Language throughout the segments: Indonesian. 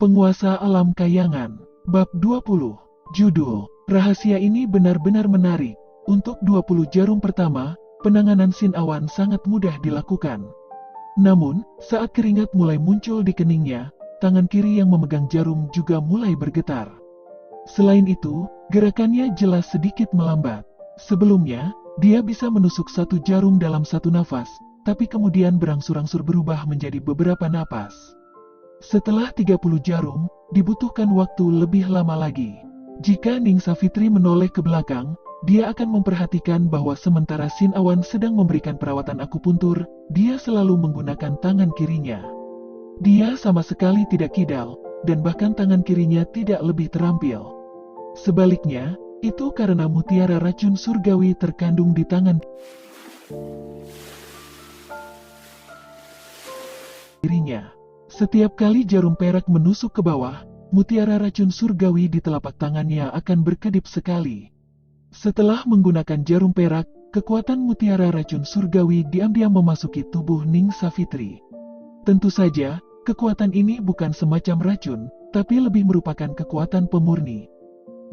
Penguasa Alam Kayangan. Bab 20. Judul, rahasia ini benar-benar menarik. Untuk 20 jarum pertama, penanganan Sin Awan sangat mudah dilakukan. Namun, saat keringat mulai muncul di keningnya, tangan kiri yang memegang jarum juga mulai bergetar. Selain itu, gerakannya jelas sedikit melambat. Sebelumnya, dia bisa menusuk satu jarum dalam satu nafas, tapi kemudian berangsur-angsur berubah menjadi beberapa napas. Setelah 30 jarum, dibutuhkan waktu lebih lama lagi. Jika Ning Savitri menoleh ke belakang, dia akan memperhatikan bahwa sementara Sin Awan sedang memberikan perawatan akupuntur, dia selalu menggunakan tangan kirinya. Dia sama sekali tidak kidal, dan bahkan tangan kirinya tidak lebih terampil. Sebaliknya, itu karena mutiara racun surgawi terkandung di tangan kirinya. Setiap kali jarum perak menusuk ke bawah, mutiara racun surgawi di telapak tangannya akan berkedip sekali. Setelah menggunakan jarum perak, kekuatan mutiara racun surgawi diam-diam memasuki tubuh Ning Savitri. Tentu saja, kekuatan ini bukan semacam racun, tapi lebih merupakan kekuatan pemurni.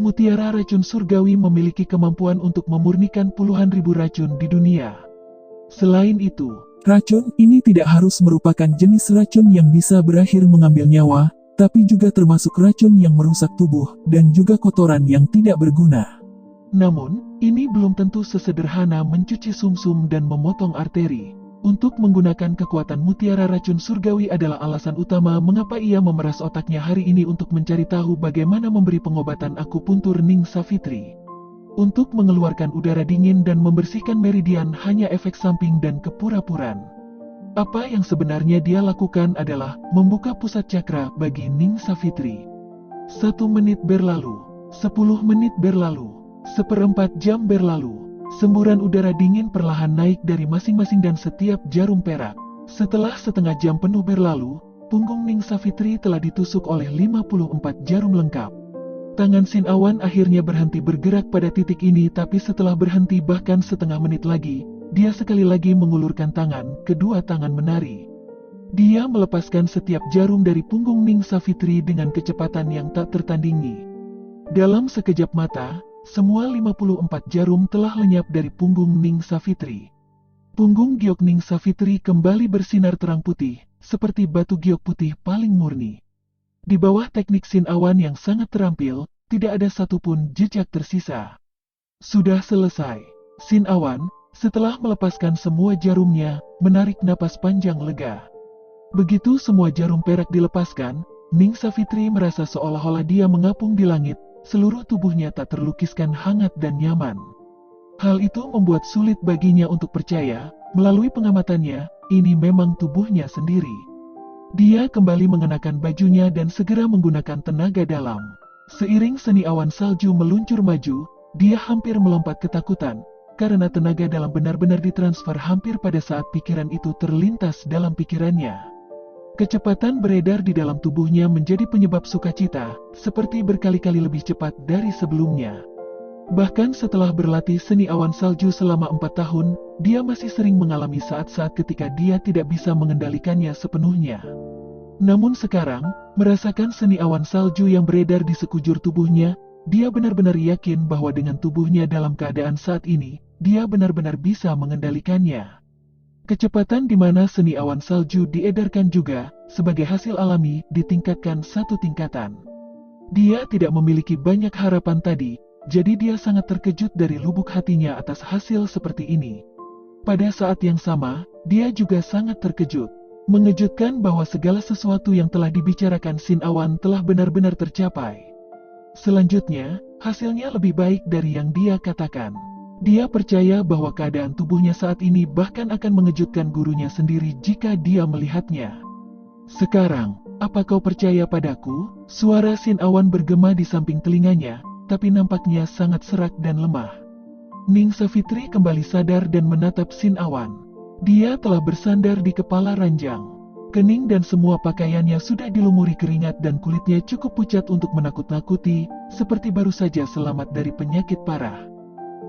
Mutiara racun surgawi memiliki kemampuan untuk memurnikan puluhan ribu racun di dunia. Selain itu, racun ini tidak harus merupakan jenis racun yang bisa berakhir mengambil nyawa, tapi juga termasuk racun yang merusak tubuh, dan juga kotoran yang tidak berguna. Namun, ini belum tentu sesederhana mencuci sumsum dan memotong arteri. Untuk menggunakan kekuatan mutiara racun surgawi adalah alasan utama mengapa ia memeras otaknya hari ini untuk mencari tahu bagaimana memberi pengobatan akupuntur Ning Savitri. Untuk mengeluarkan udara dingin dan membersihkan meridian hanya efek samping dan kepura-puraan. Apa yang sebenarnya dia lakukan adalah membuka pusat cakra bagi Ning Savitri. 1 menit berlalu, 10 menit berlalu, 1/4 jam berlalu. Semburan udara dingin perlahan naik dari masing-masing dan setiap jarum perak. Setelah setengah jam penuh berlalu, punggung Ning Savitri telah ditusuk oleh 54 jarum lengkap. Tangan Sin Awan akhirnya berhenti bergerak pada titik ini, tapi setelah berhenti bahkan setengah menit lagi, dia sekali lagi mengulurkan tangan, kedua tangan menari. Dia melepaskan setiap jarum dari punggung Ning Savitri dengan kecepatan yang tak tertandingi. Dalam sekejap mata, semua 54 jarum telah lenyap dari punggung Ning Savitri. Punggung giok Ning Savitri kembali bersinar terang putih, seperti batu giok putih paling murni. Di bawah teknik Sin Awan yang sangat terampil, tidak ada satupun jejak tersisa. Sudah selesai. Sin Awan, setelah melepaskan semua jarumnya, menarik napas panjang lega. Begitu semua jarum perak dilepaskan, Ning Savitri merasa seolah-olah dia mengapung di langit. Seluruh tubuhnya tak terlukiskan hangat dan nyaman. Hal itu membuat sulit baginya untuk percaya, melalui pengamatannya, ini memang tubuhnya sendiri. Dia kembali mengenakan bajunya dan segera menggunakan tenaga dalam. Seiring seni awan salju meluncur maju, dia hampir melompat ketakutan, karena tenaga dalam benar-benar ditransfer hampir pada saat pikiran itu terlintas dalam pikirannya. Kecepatan beredar di dalam tubuhnya menjadi penyebab sukacita, seperti berkali-kali lebih cepat dari sebelumnya. Bahkan setelah berlatih seni awan salju selama 4 tahun, dia masih sering mengalami saat-saat ketika dia tidak bisa mengendalikannya sepenuhnya. Namun sekarang, merasakan seni awan salju yang beredar di sekujur tubuhnya, dia benar-benar yakin bahwa dengan tubuhnya dalam keadaan saat ini, dia benar-benar bisa mengendalikannya. Kecepatan di mana seni awan salju diedarkan juga, sebagai hasil alami, ditingkatkan 1 tingkatan. Dia tidak memiliki banyak harapan tadi, jadi dia sangat terkejut dari lubuk hatinya atas hasil seperti ini. Pada saat yang sama, dia juga sangat terkejut. Mengejutkan bahwa segala sesuatu yang telah dibicarakan Sin Awan telah benar-benar tercapai. Selanjutnya, hasilnya lebih baik dari yang dia katakan. Dia percaya bahwa keadaan tubuhnya saat ini bahkan akan mengejutkan gurunya sendiri jika dia melihatnya. Sekarang, apa kau percaya padaku? Suara Sin Awan bergema di samping telinganya, tapi nampaknya sangat serak dan lemah. Ning Savitri kembali sadar dan menatap Sin Awan. Dia telah bersandar di kepala ranjang. Kening dan semua pakaiannya sudah dilumuri keringat dan kulitnya cukup pucat untuk menakut-nakuti, seperti baru saja selamat dari penyakit parah.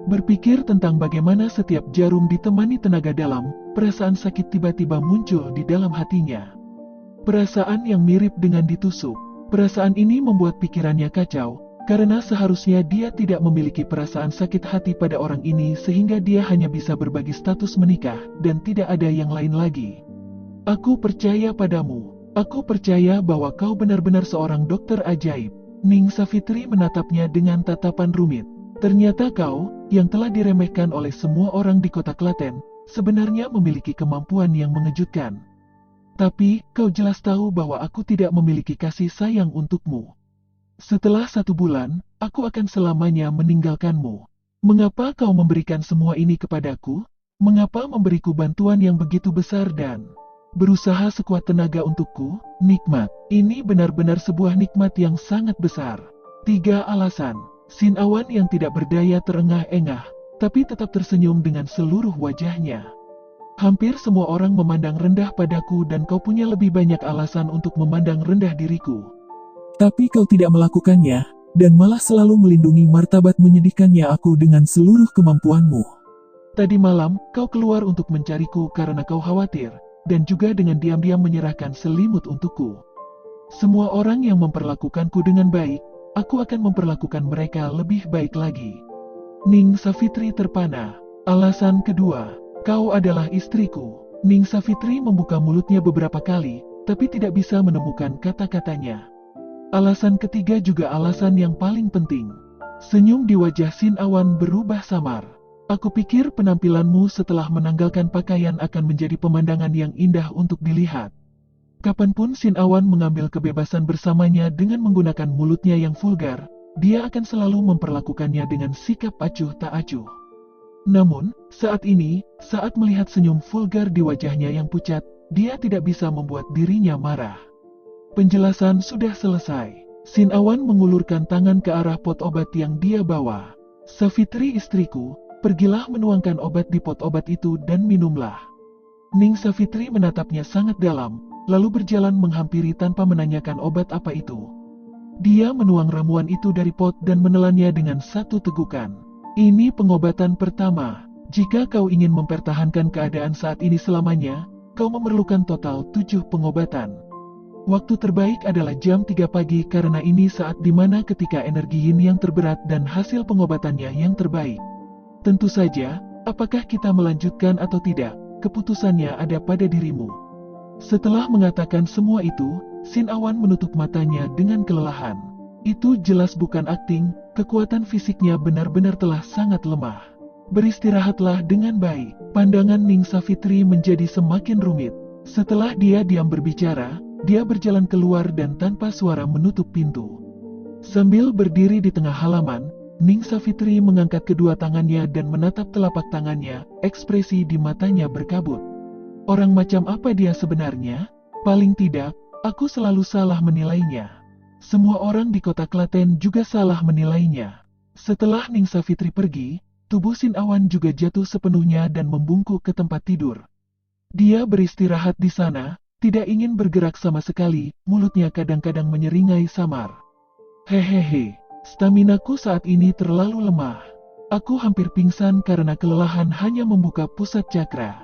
Berpikir tentang bagaimana setiap jarum ditemani tenaga dalam, perasaan sakit tiba-tiba muncul di dalam hatinya. Perasaan yang mirip dengan ditusuk. Perasaan ini membuat pikirannya kacau, karena seharusnya dia tidak memiliki perasaan sakit hati pada orang ini sehingga dia hanya bisa berbagi status menikah dan tidak ada yang lain lagi. Aku percaya padamu. Aku percaya bahwa kau benar-benar seorang dokter ajaib. Ning Savitri menatapnya dengan tatapan rumit. Ternyata kau, yang telah diremehkan oleh semua orang di kota Klaten, sebenarnya memiliki kemampuan yang mengejutkan. Tapi, kau jelas tahu bahwa aku tidak memiliki kasih sayang untukmu. Setelah 1 bulan, aku akan selamanya meninggalkanmu. Mengapa kau memberikan semua ini kepadaku? Mengapa memberiku bantuan yang begitu besar dan berusaha sekuat tenaga untukku? Nikmat. Ini benar-benar sebuah nikmat yang sangat besar. 3 alasan. Sin Awan yang tidak berdaya terengah-engah, tapi tetap tersenyum dengan seluruh wajahnya. Hampir semua orang memandang rendah padaku dan kau punya lebih banyak alasan untuk memandang rendah diriku. Tapi kau tidak melakukannya, dan malah selalu melindungi martabat menyedihkannya aku dengan seluruh kemampuanmu. Tadi malam, kau keluar untuk mencariku karena kau khawatir, dan juga dengan diam-diam menyerahkan selimut untukku. Semua orang yang memperlakukanku dengan baik, aku akan memperlakukan mereka lebih baik lagi. Ning Savitri terpana. Alasan kedua, kau adalah istriku. Ning Savitri membuka mulutnya beberapa kali, tapi tidak bisa menemukan kata-katanya. Alasan ketiga juga alasan yang paling penting. Senyum di wajah Sin Awan berubah samar. Aku pikir penampilanmu setelah menanggalkan pakaian akan menjadi pemandangan yang indah untuk dilihat. Kapanpun Sin Awan mengambil kebebasan bersamanya dengan menggunakan mulutnya yang vulgar, dia akan selalu memperlakukannya dengan sikap acuh tak acuh. Namun, saat ini, saat melihat senyum vulgar di wajahnya yang pucat, dia tidak bisa membuat dirinya marah. Penjelasan sudah selesai. Sin Awan mengulurkan tangan ke arah pot obat yang dia bawa. Savitri istriku, pergilah menuangkan obat di pot obat itu dan minumlah. Ning Savitri menatapnya sangat dalam, lalu berjalan menghampiri tanpa menanyakan obat apa itu. Dia menuang ramuan itu dari pot dan menelannya dengan 1 tegukan. Ini pengobatan pertama. Jika kau ingin mempertahankan keadaan saat ini selamanya, kau memerlukan total 7 pengobatan. Waktu terbaik adalah jam 3 pagi karena ini saat dimana ketika energi yin yang terberat dan hasil pengobatannya yang terbaik. Tentu saja, apakah kita melanjutkan atau tidak, keputusannya ada pada dirimu. Setelah mengatakan semua itu, Sin Awan menutup matanya dengan kelelahan. Itu jelas bukan akting, kekuatan fisiknya benar-benar telah sangat lemah. Beristirahatlah dengan baik. Pandangan Ning Savitri menjadi semakin rumit. Setelah dia diam berbicara, dia berjalan keluar dan tanpa suara menutup pintu. Sambil berdiri di tengah halaman, Ning Savitri mengangkat kedua tangannya dan menatap telapak tangannya, ekspresi di matanya berkabut. Orang macam apa dia sebenarnya? Paling tidak, aku selalu salah menilainya. Semua orang di kota Klaten juga salah menilainya. Setelah Ning Savitri pergi, tubuh Sin Awan juga jatuh sepenuhnya dan membungkuk ke tempat tidur. Dia beristirahat di sana, tidak ingin bergerak sama sekali, mulutnya kadang-kadang menyeringai samar. Hehehe, staminaku saat ini terlalu lemah. Aku hampir pingsan karena kelelahan hanya membuka pusat cakra.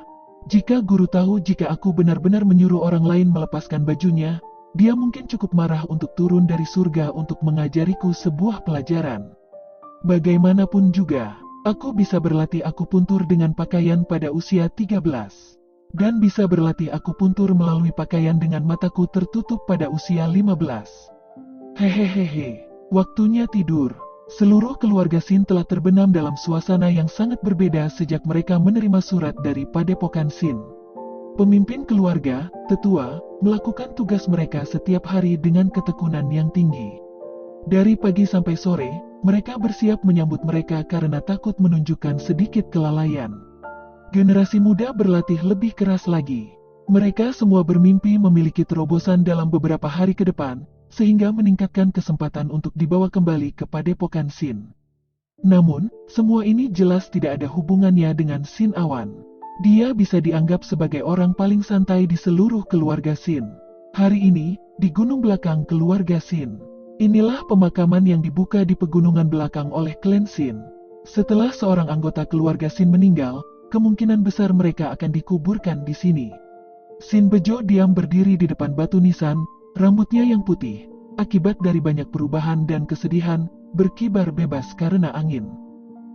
Jika guru tahu jika aku benar-benar menyuruh orang lain melepaskan bajunya, dia mungkin cukup marah untuk turun dari surga untuk mengajariku sebuah pelajaran. Bagaimanapun juga, aku bisa berlatih akupuntur dengan pakaian pada usia 13. Dan bisa berlatih akupuntur melalui pakaian dengan mataku tertutup pada usia 15. Hehehehe, waktunya tidur. Seluruh keluarga Sin telah terbenam dalam suasana yang sangat berbeda sejak mereka menerima surat dari Padepokan Sin. Pemimpin keluarga, tetua, melakukan tugas mereka setiap hari dengan ketekunan yang tinggi. Dari pagi sampai sore, mereka bersiap menyambut mereka karena takut menunjukkan sedikit kelalaian. Generasi muda berlatih lebih keras lagi. Mereka semua bermimpi memiliki terobosan dalam beberapa hari ke depan, sehingga meningkatkan kesempatan untuk dibawa kembali ke Padepokan Sin. Namun, semua ini jelas tidak ada hubungannya dengan Sin Awan. Dia bisa dianggap sebagai orang paling santai di seluruh keluarga Sin. Hari ini, di gunung belakang keluarga Sin. Inilah pemakaman yang dibuka di pegunungan belakang oleh klan Sin. Setelah seorang anggota keluarga Sin meninggal, kemungkinan besar mereka akan dikuburkan di sini. Sin Bejo diam berdiri di depan batu nisan, rambutnya yang putih, akibat dari banyak perubahan dan kesedihan, berkibar bebas karena angin.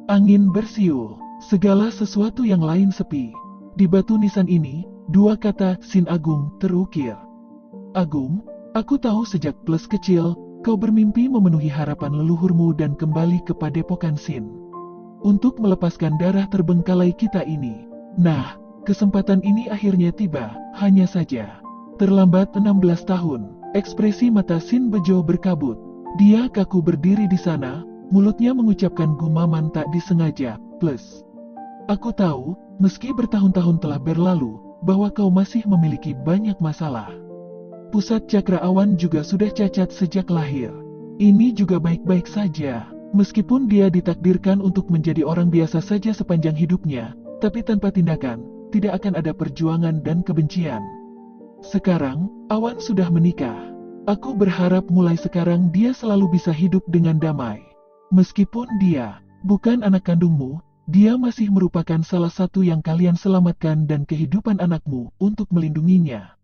Angin bersiul, segala sesuatu yang lain sepi. Di batu nisan ini, dua kata Sin Agung terukir. Agung, aku tahu sejak plus kecil, kau bermimpi memenuhi harapan leluhurmu dan kembali ke padepokan Sin. Untuk melepaskan darah terbengkalai kita ini. Nah, kesempatan ini akhirnya tiba, hanya saja. Terlambat 16 tahun, ekspresi mata Sin Bejo berkabut. Dia kaku berdiri di sana, mulutnya mengucapkan gumaman tak disengaja, plus. Aku tahu, meski bertahun-tahun telah berlalu, bahwa kau masih memiliki banyak masalah. Pusat cakra awan juga sudah cacat sejak lahir. Ini juga baik-baik saja. Meskipun dia ditakdirkan untuk menjadi orang biasa saja sepanjang hidupnya, tapi tanpa tindakan, tidak akan ada perjuangan dan kebencian. Sekarang, Awan sudah menikah. Aku berharap mulai sekarang dia selalu bisa hidup dengan damai. Meskipun dia bukan anak kandungmu, dia masih merupakan salah satu yang kalian selamatkan dan kehidupan anakmu untuk melindunginya.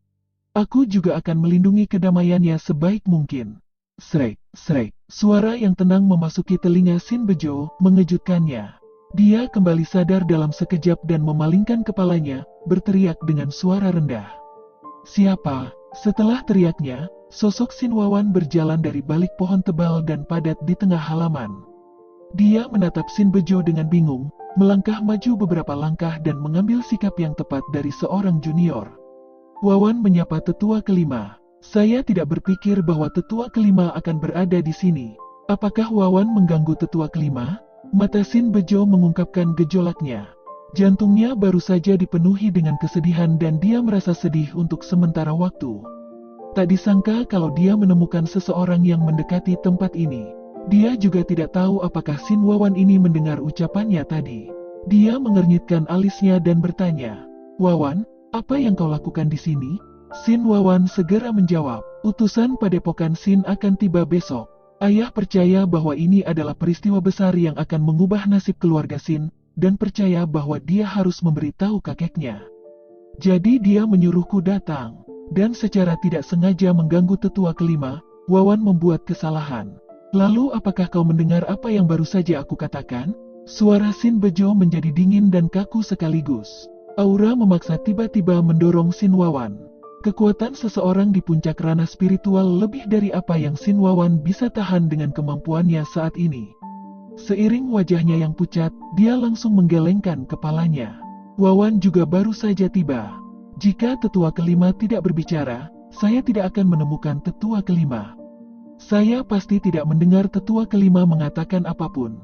Aku juga akan melindungi kedamaiannya sebaik mungkin. Srek, srek, suara yang tenang memasuki telinga Sin Bejo, mengejutkannya. Dia kembali sadar dalam sekejap dan memalingkan kepalanya, berteriak dengan suara rendah. Siapa? Setelah teriaknya, sosok Sin Wawan berjalan dari balik pohon tebal dan padat di tengah halaman. Dia menatap Sin Bejo dengan bingung, melangkah maju beberapa langkah dan mengambil sikap yang tepat dari seorang junior. Wawan menyapa tetua kelima. Saya tidak berpikir bahwa tetua kelima akan berada di sini. Apakah Wawan mengganggu tetua kelima? Mata Sin Bejo mengungkapkan gejolaknya. Jantungnya baru saja dipenuhi dengan kesedihan dan dia merasa sedih untuk sementara waktu. Tak disangka kalau dia menemukan seseorang yang mendekati tempat ini. Dia juga tidak tahu apakah Sin Wawan ini mendengar ucapannya tadi. Dia mengernyitkan alisnya dan bertanya, Wawan, apa yang kau lakukan di sini? Sin Wawan segera menjawab, utusan padepokan Sin akan tiba besok. Ayah percaya bahwa ini adalah peristiwa besar yang akan mengubah nasib keluarga Sin, dan percaya bahwa dia harus memberitahu kakeknya. Jadi dia menyuruhku datang, dan secara tidak sengaja mengganggu tetua kelima. Wawan membuat kesalahan. Lalu apakah kau mendengar apa yang baru saja aku katakan? Suara Sin Bejo menjadi dingin dan kaku sekaligus. Aura memaksa tiba-tiba mendorong Sin Wawan. Kekuatan seseorang di puncak ranah spiritual lebih dari apa yang Sin Wawan bisa tahan dengan kemampuannya saat ini. Seiring wajahnya yang pucat, dia langsung menggelengkan kepalanya. Wawan juga baru saja tiba. Jika tetua kelima tidak berbicara, saya tidak akan menemukan tetua kelima. Saya pasti tidak mendengar tetua kelima mengatakan apapun.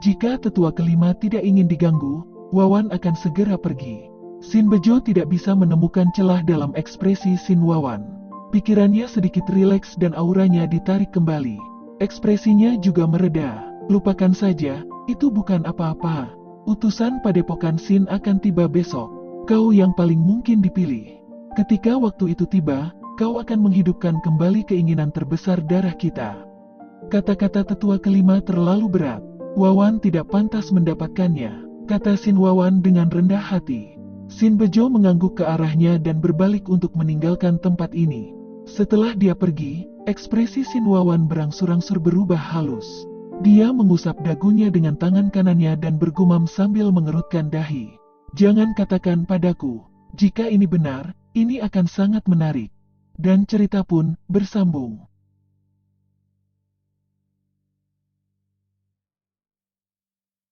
Jika tetua kelima tidak ingin diganggu, Wawan akan segera pergi. Sin Bejo tidak bisa menemukan celah dalam ekspresi Sin Wawan. Pikirannya sedikit rileks dan auranya ditarik kembali. Ekspresinya juga mereda. Lupakan saja, itu bukan apa-apa. Utusan padepokan Sin akan tiba besok. Kau yang paling mungkin dipilih. Ketika waktu itu tiba, kau akan menghidupkan kembali keinginan terbesar darah kita. Kata-kata tetua kelima terlalu berat. Wawan tidak pantas mendapatkannya, kata Sin Wawan dengan rendah hati. Sin Bejo mengangguk ke arahnya dan berbalik untuk meninggalkan tempat ini. Setelah dia pergi, ekspresi Sin Wawan berangsur-angsur berubah halus. Dia mengusap dagunya dengan tangan kanannya dan bergumam sambil mengerutkan dahi. Jangan katakan padaku, jika ini benar, ini akan sangat menarik. Dan cerita pun bersambung.